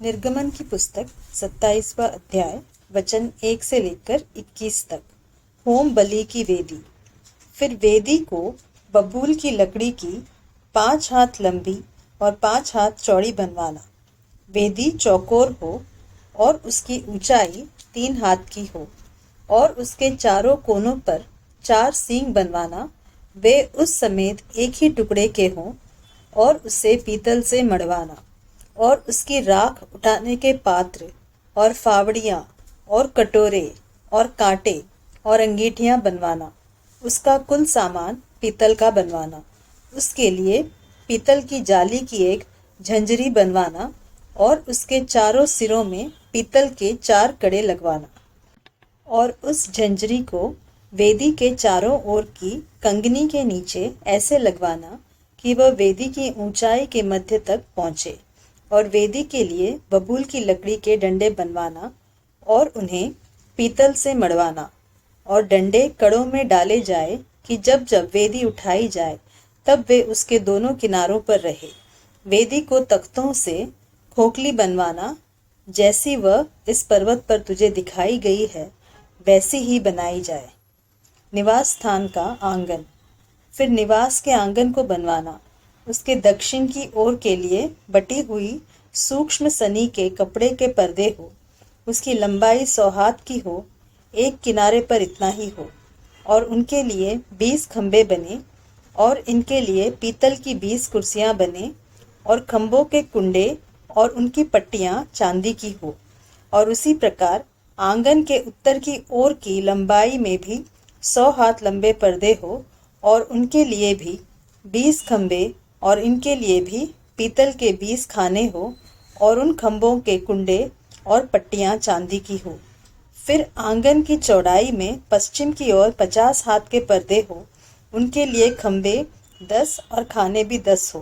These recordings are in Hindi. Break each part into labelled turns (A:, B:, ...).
A: निर्गमन की पुस्तक 27वां अध्याय वचन 1 से लेकर 21 तक। होम बलि की वेदी। फिर वेदी को बबूल की लकड़ी की 5 हाथ लंबी और 5 हाथ चौड़ी बनवाना। वेदी चौकोर हो और उसकी ऊंचाई 3 हाथ की हो और उसके चारों कोनों पर 4 सींग बनवाना। वे उस समेत एक ही टुकड़े के हों और उसे पीतल से मढ़वाना। और उसकी राख उठाने के पात्र और फावड़ियाँ और कटोरे और कांटे और अंगीठियाँ बनवाना। उसका कुल सामान पीतल का बनवाना। उसके लिए पीतल की जाली की एक झंझरी बनवाना और उसके चारों सिरों में पीतल के 4 कड़े लगवाना। और उस झंझरी को वेदी के चारों ओर की कंगनी के नीचे ऐसे लगवाना कि वह वेदी की ऊंचाई के मध्य तक पहुँचे। और वेदी के लिए बबूल की लकड़ी के डंडे बनवाना और उन्हें पीतल से मढ़वाना। और डंडे कड़ों में डाले जाए कि जब जब वेदी उठाई जाए तब वे उसके दोनों किनारों पर रहे। वेदी को तख्तों से खोखली बनवाना, जैसी वह इस पर्वत पर तुझे दिखाई गई है वैसी ही बनाई जाए। निवास स्थान का आंगन। फिर निवास के आंगन को बनवाना। उसके दक्षिण की ओर के लिए बटी हुई सूक्ष्म सनी के कपड़े के पर्दे हो। उसकी लंबाई 100 हाथ की हो, एक किनारे पर इतना ही हो। और उनके लिए 20 खंबे बने और इनके लिए पीतल की 20 कुर्सियां बने। और खंभों के कुंडे और उनकी पट्टियां चांदी की हो। और उसी प्रकार आंगन के उत्तर की ओर की लंबाई में भी 100 हाथ लंबे पर्दे हो और उनके लिए भी 20 खंबे और इनके लिए भी पीतल के 20 खाने हो और उन खंभों के कुंडे और पट्टियां चांदी की हो। फिर आंगन की चौड़ाई में पश्चिम की ओर 50 हाथ के पर्दे हो, उनके लिए खंभे 10 और खाने भी 10 हो।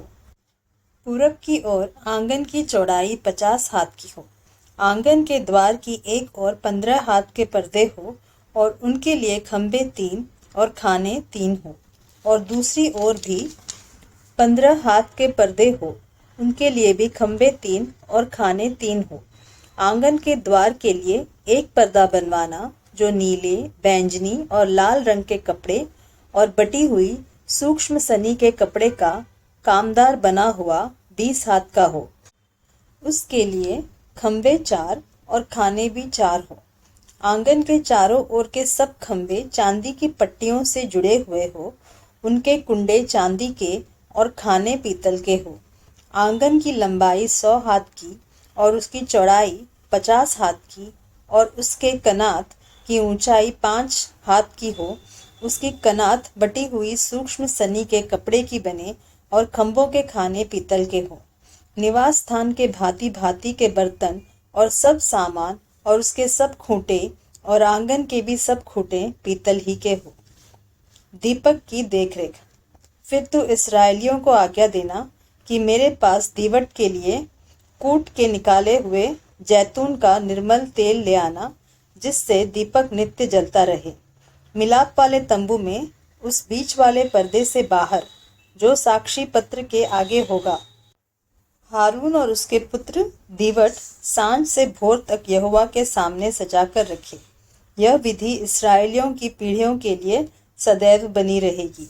A: पूरब की ओर आंगन की चौड़ाई 50 हाथ की हो। आंगन के द्वार की एक ओर 15 हाथ के पर्दे हो और उनके लिए खंभे 3 और खाने 3 हो। और दूसरी ओर भी 15 हाथ के पर्दे हो, उनके लिए भी खंभे 3 और खाने 3 हो। आंगन के द्वार के लिए एक पर्दा बनवाना जो नीले, बैंजनी और लाल रंग के कपड़े और बटी हुई सूक्ष्म सनी के कपड़े का कामदार बना हुआ 20 हाथ का हो। उसके लिए खंभे 4 और खाने भी 4 हो। आंगन के चारों ओर के सब खंभे चांदी की पट्टियों से जुड़े हुए हो, उनके कुंडे चांदी के और खाने पीतल के हो। आंगन की लंबाई 100 हाथ की और उसकी चौड़ाई 50 हाथ की और उसके कनात की ऊंचाई 5 हाथ की हो। उसकी कनात बटी हुई सूक्ष्म सनी के कपड़े की बने और खंभों के खाने पीतल के हो। निवास स्थान के भांति भांति के बर्तन और सब सामान और उसके सब खूंटे और आंगन के भी सब खूंटे पीतल ही के हो। दीपक की देखरेख। फिर तू इस्राएलियों को आज्ञा देना कि मेरे पास दीवट के लिए कूट के निकाले हुए जैतून का निर्मल तेल ले आना, जिससे दीपक नित्य जलता रहे। मिलाप वाले तंबू में उस बीच वाले पर्दे से बाहर जो साक्षी पत्र के आगे होगा, हारून और उसके पुत्र दीवट सांझ से भोर तक यहोवा के सामने सजाकर रखे। यह विधि इस्राएलियों की पीढ़ियों के लिए सदैव बनी रहेगी।